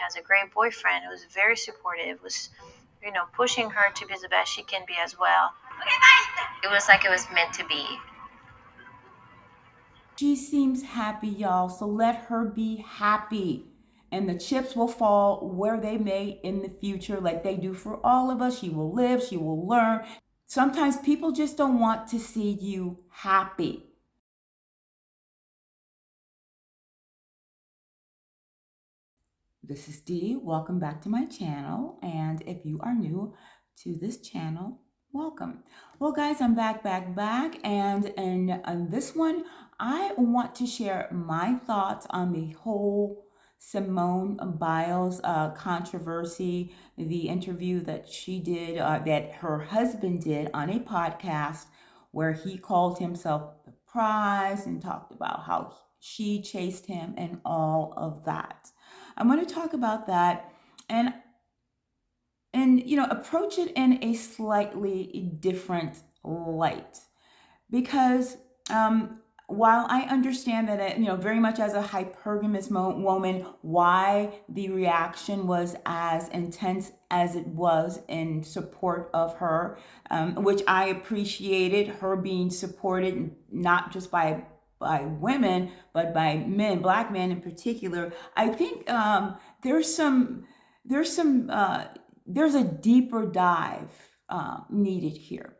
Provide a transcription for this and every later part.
has a great boyfriend who's very supportive, was, pushing her to be the best she can be as well. It was like it was meant to be. She seems happy, y'all, so let her be happy. And the chips will fall where they may in the future, like they do for all of us. She will live, she will learn. Sometimes people just don't want to see you happy. This is Dee. Welcome back to my channel. And if you are new to this channel, welcome. Well, guys, I'm back. And in this one, I want to share my thoughts on the whole Simone Biles controversy, the interview that she did, that her husband did on a podcast where he called himself the prize and talked about how she chased him and all of that. I'm going to talk about that and approach it in a slightly different light because while I understand that very much as a hypergamous woman, why the reaction was as intense as it was in support of her, which I appreciated her being supported not just by women, but by men, black men in particular. I think there's a deeper dive needed here.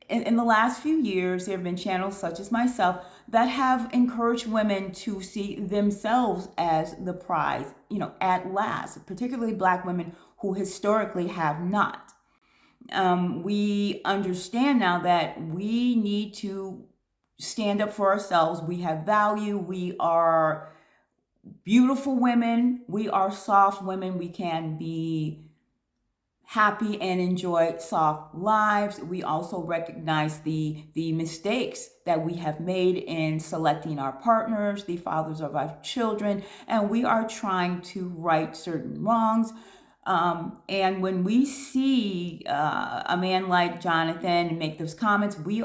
In the last few years, there have been channels such as myself that have encouraged women to see themselves as the prize, at last, particularly black women who historically have not. We understand now that we need to stand up for ourselves. We have value. We are beautiful women. We are soft women. We can be happy and enjoy soft lives. We also recognize the mistakes that we have made in selecting our partners, the fathers of our children, and we are trying to right certain wrongs. And when we see a man like Jonathan make those comments, we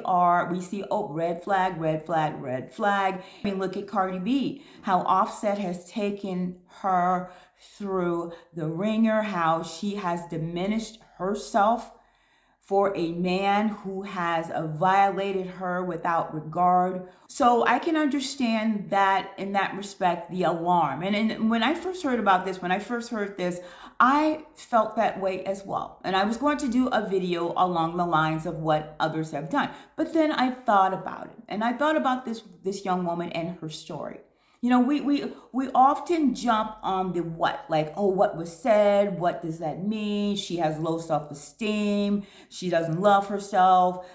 see, oh, red flag, red flag, red flag. I mean, look at Cardi B, how Offset has taken her through the ringer, how she has diminished herself for a man who has violated her without regard. So I can understand that in that respect, the alarm. And when I first heard about this, I felt that way as well. And I was going to do a video along the lines of what others have done. But then I thought about it. And I thought about this young woman and her story. We often jump on the what, like, oh, what was said? What does that mean? She has low self-esteem. She doesn't love herself.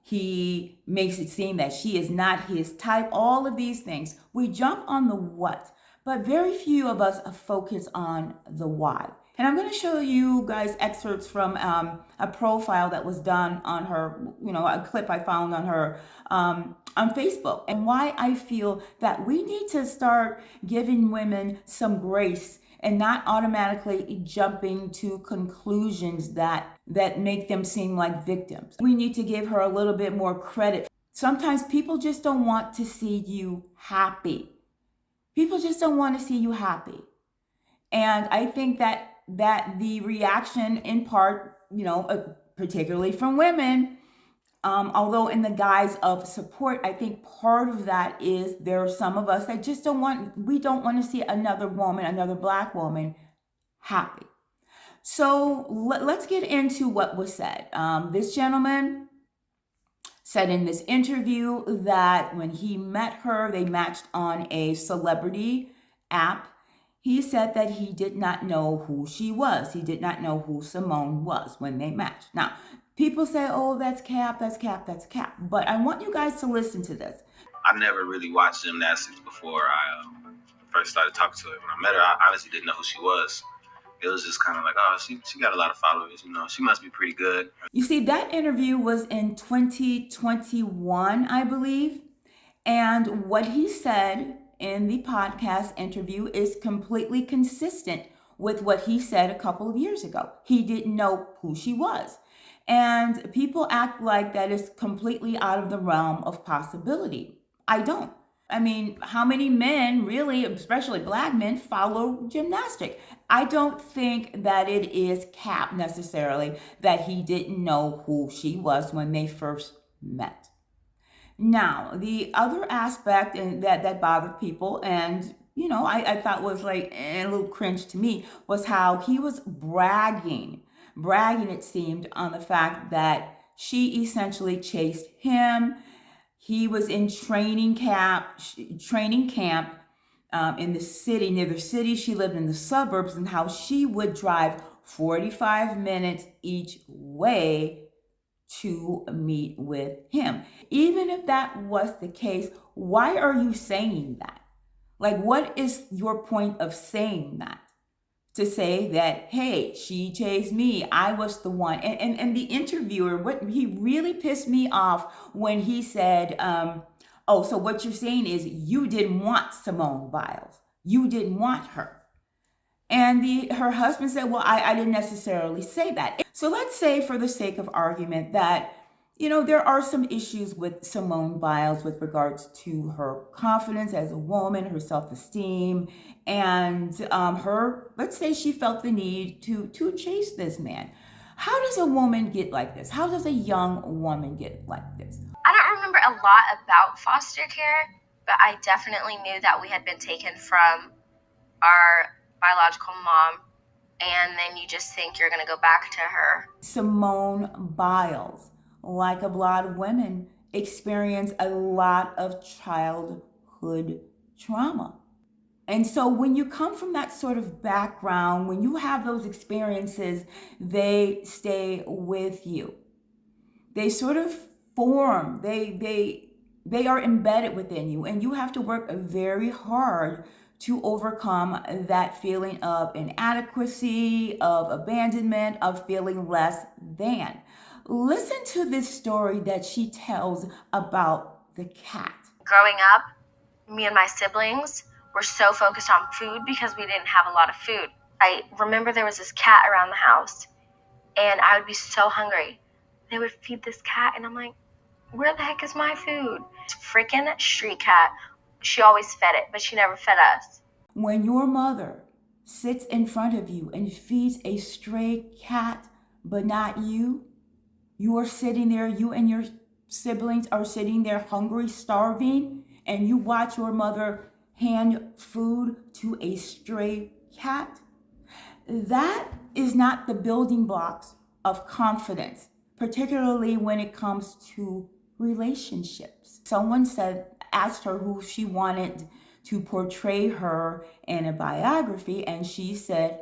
He makes it seem that she is not his type. All of these things. We jump on the what, but very few of us focus on the why. And I'm going to show you guys excerpts from a profile that was done on her, a clip I found on her on Facebook, and why I feel that we need to start giving women some grace and not automatically jumping to conclusions that make them seem like victims. We need to give her a little bit more credit. Sometimes people just don't want to see you happy. People just don't want to see you happy. And I think that the reaction in part, particularly from women, although in the guise of support, I think part of that is there are some of us that just we don't want to see another woman, another black woman happy. So let's get into what was said. This gentleman said in this interview that when he met her, they matched on a celebrity app. He said that he did not know who she was. He did not know who Simone was when they matched. Now, people say, oh, that's cap, that's cap, that's cap. But I want you guys to listen to this. I never really watched gymnastics before I first started talking to her. When I met her, I honestly didn't know who she was. It was just kind of like, oh, she got a lot of followers, she must be pretty good. You see, that interview was in 2021, I believe. And what he said in the podcast interview is completely consistent with what he said a couple of years ago. He didn't know who she was. And people act like that is completely out of the realm of possibility. I don't. I mean, how many men really, especially black men, follow gymnastic? I don't think that it is cap necessarily that he didn't know who she was when they first met. Now, the other aspect and that bothered people, and I thought was like a little cringe to me, was how he was bragging, it seemed, on the fact that she essentially chased him. He was in training camp in the city, near the city. She lived in the suburbs, and how she would drive 45 minutes each way to meet with him. Even if that was the case, why are you saying that? Like, what is your point of saying that? To say that, hey, she chased me, I was the one. And the interviewer, what he really pissed me off when he said, oh, so what you're saying is you didn't want Simone Biles. You didn't want her. And her husband said, well, I didn't necessarily say that. So let's say, for the sake of argument, that there are some issues with Simone Biles with regards to her confidence as a woman, her self-esteem, and let's say she felt the need to chase this man. How does a woman get like this? How does a young woman get like this? I don't remember a lot about foster care, but I definitely knew that we had been taken from our biological mom, and then you just think you're going to go back to her. Simone Biles, like a lot of women, experience a lot of childhood trauma. And so when you come from that sort of background, when you have those experiences, they stay with you. They sort of form, they are embedded within you, and you have to work very hard to overcome that feeling of inadequacy, of abandonment, of feeling less than. Listen to this story that she tells about the cat. Growing up, me and my siblings were so focused on food because we didn't have a lot of food. I remember there was this cat around the house, and I would be so hungry. They would feed this cat, and I'm like, where the heck is my food? Freaking street cat. She always fed it, but she never fed us. When your mother sits in front of you and feeds a stray cat, but not you, you are sitting there, you and your siblings are sitting there hungry, starving, and you watch your mother hand food to a stray cat. That is not the building blocks of confidence, particularly when it comes to relationships. Someone asked her who she wanted to portray her in a biography, and she said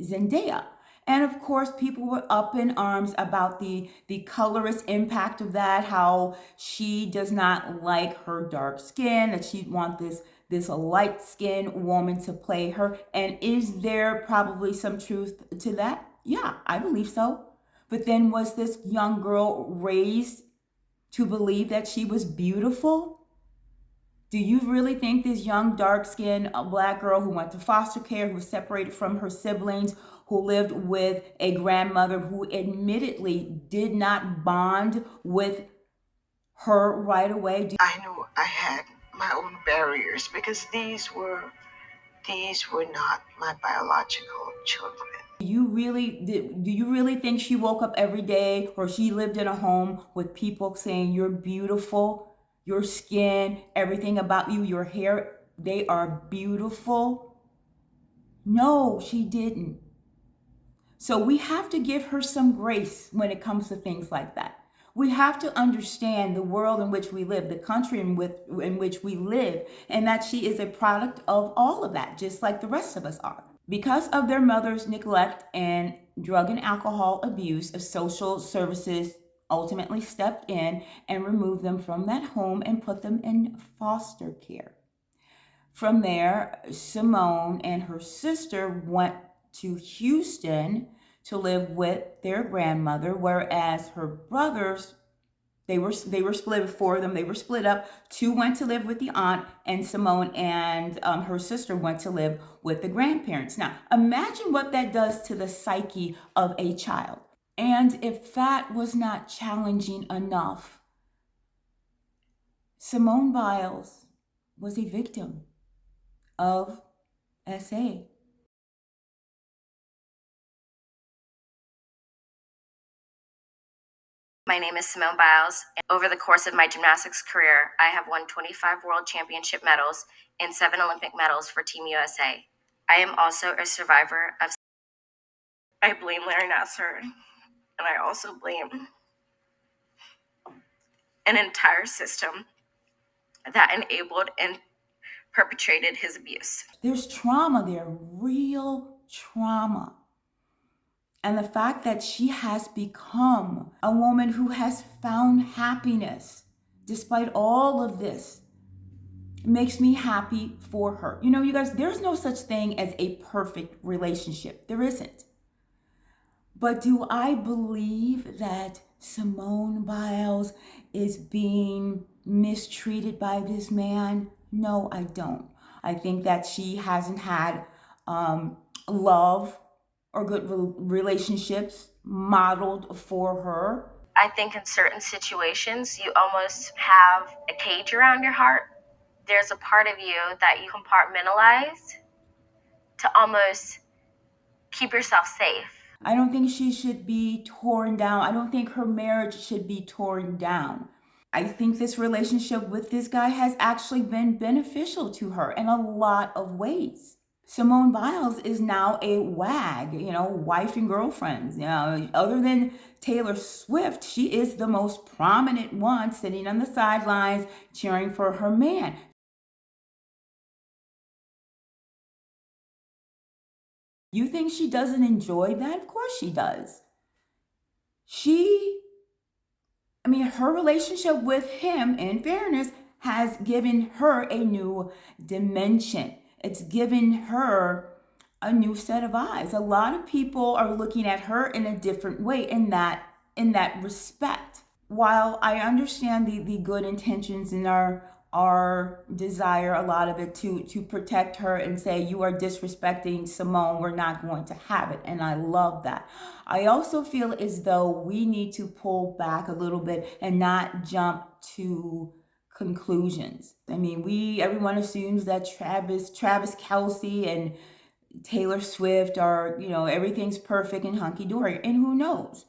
Zendaya. And of course, people were up in arms about the colorist impact of that, how she does not like her dark skin, that she'd want this light-skinned woman to play her. And is there probably some truth to that? Yeah, I believe so. But then, was this young girl raised to believe that she was beautiful? Do you really think this young, dark-skinned black girl who went to foster care, who was separated from her siblings, who lived with a grandmother who admittedly did not bond with her right away? I knew I had my own barriers because these were not my biological children. Do you really think she woke up every day, or she lived in a home with people saying you're beautiful, your skin, everything about you, your hair, they are beautiful? No, she didn't. So we have to give her some grace when it comes to things like that. We have to understand the world in which we live, the country in which we live, and that she is a product of all of that, just like the rest of us are. Because of their mother's neglect and drug and alcohol abuse, social services ultimately stepped in and removed them from that home and put them in foster care. From there, Simone and her sister went to Houston to live with their grandmother, whereas her brothers, they were split. Four of them, they were split up. Two went to live with the aunt, and Simone and her sister went to live with the grandparents. Now, imagine what that does to the psyche of a child. And if that was not challenging enough, Simone Biles was a victim of SA. My name is Simone Biles. Over the course of my gymnastics career, I have won 25 World Championship medals and 7 Olympic medals for Team USA. I am also a survivor of. I blame Larry Nassar, and I also blame an entire system that enabled and perpetrated his abuse. There's trauma there, real trauma. And the fact that she has become a woman who has found happiness despite all of this makes me happy for her. You know, you guys, there's no such thing as a perfect relationship. There isn't. But do I believe that Simone Biles is being mistreated by this man? No, I don't. I think that she hasn't had love or good relationships modeled for her. I think in certain situations, you almost have a cage around your heart. There's a part of you that you compartmentalize to almost keep yourself safe. I don't think she should be torn down. I don't think her marriage should be torn down. I think this relationship with this guy has actually been beneficial to her in a lot of ways. Simone Biles is now a wag, you know, wife and girlfriend. You know, other than Taylor Swift, she is the most prominent one sitting on the sidelines cheering for her man. You think she doesn't enjoy that? Of course she does. Her relationship with him, in fairness, has given her a new dimension. It's given her a new set of eyes. A lot of people are looking at her in a different way in that respect. While I understand the good intentions in our desire, a lot of it to protect her and say, you are disrespecting Simone, we're not going to have it. And I love that. I also feel as though we need to pull back a little bit and not jump to conclusions. I mean, everyone assumes that Travis Kelce and Taylor Swift are, everything's perfect and hunky-dory. And who knows?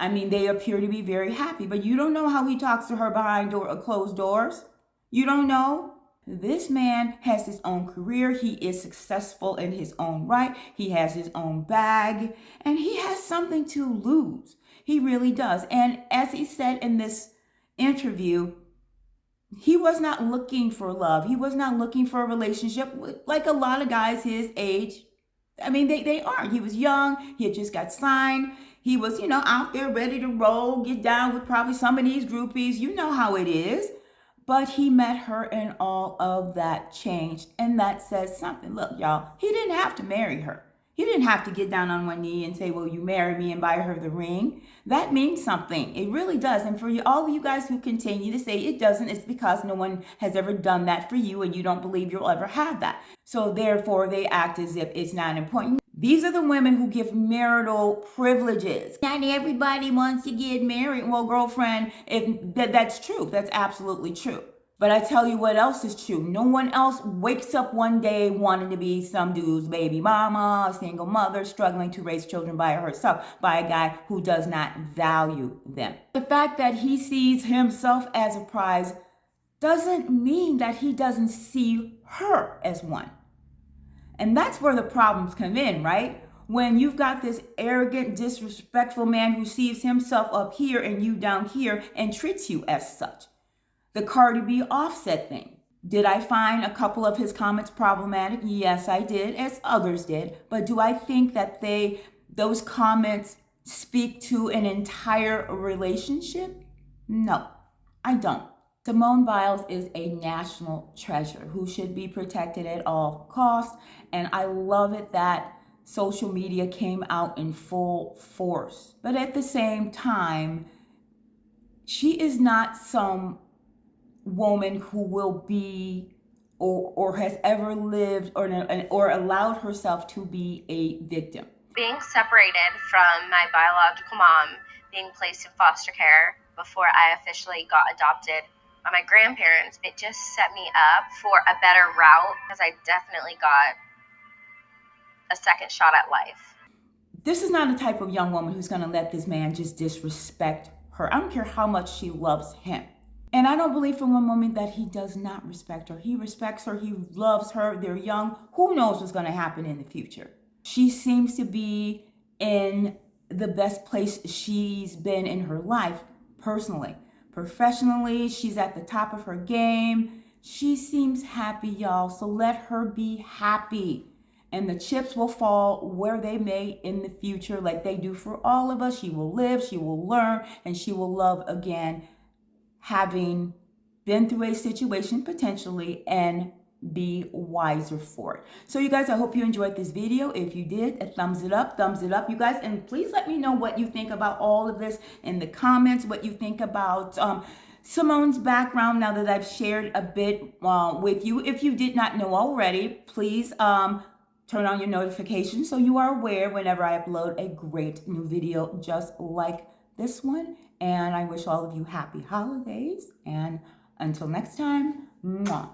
I mean, they appear to be very happy, but you don't know how he talks to her behind closed doors. You don't know. This man has his own career. He is successful in his own right. He has his own bag, and he has something to lose. He really does. And as he said in this interview, he was not looking for love. He was not looking for a relationship like a lot of guys his age. I mean, they aren't. He was young. He had just got signed. He was, out there ready to roll, get down with probably some of these groupies. You know how it is. But he met her and all of that changed. And that says something. Look, y'all, he didn't have to marry her. He didn't have to get down on one knee and say, will you marry me, and buy her the ring. That means something. It really does. And for all of you guys who continue to say it doesn't, it's because no one has ever done that for you and you don't believe you'll ever have that. So therefore, they act as if it's not important. These are the women who give marital privileges. Not everybody wants to get married. Well, girlfriend, that's true. That's absolutely true. But I tell you what else is true. No one else wakes up one day wanting to be some dude's baby mama, a single mother, struggling to raise children by herself, by a guy who does not value them. The fact that he sees himself as a prize doesn't mean that he doesn't see her as one. And that's where the problems come in, right? When you've got this arrogant, disrespectful man who sees himself up here and you down here and treats you as such. The Cardi B Offset thing. Did I find a couple of his comments problematic? Yes, I did, as others did. But do I think that those comments speak to an entire relationship? No, I don't. Simone Biles is a national treasure who should be protected at all costs. And I love it that social media came out in full force. But at the same time, she is not some woman who will be or has ever lived or allowed herself to be a victim. Being separated from my biological mom, being placed in foster care before I officially got adopted by my grandparents, it just set me up for a better route because I definitely got a second shot at life. This is not the type of young woman who's going to let this man just disrespect her. I don't care how much she loves him. And I don't believe for one moment that he does not respect her. He respects her. He loves her. They're young. Who knows what's going to happen in the future? She seems to be in the best place she's been in her life, personally. Professionally, she's at the top of her game. She seems happy, y'all. So let her be happy. And the chips will fall where they may in the future, like they do for all of us. She will live, she will learn, and she will love again, having been through a situation potentially and be wiser for it. So you guys, I hope you enjoyed this video. If you did, a thumbs it up, you guys. And please let me know what you think about all of this in the comments, what you think about Simone's background now that I've shared a bit with you. If you did not know already, please turn on your notifications so you are aware whenever I upload a great new video just like this one. And I wish all of you happy holidays. And until next time, mwah.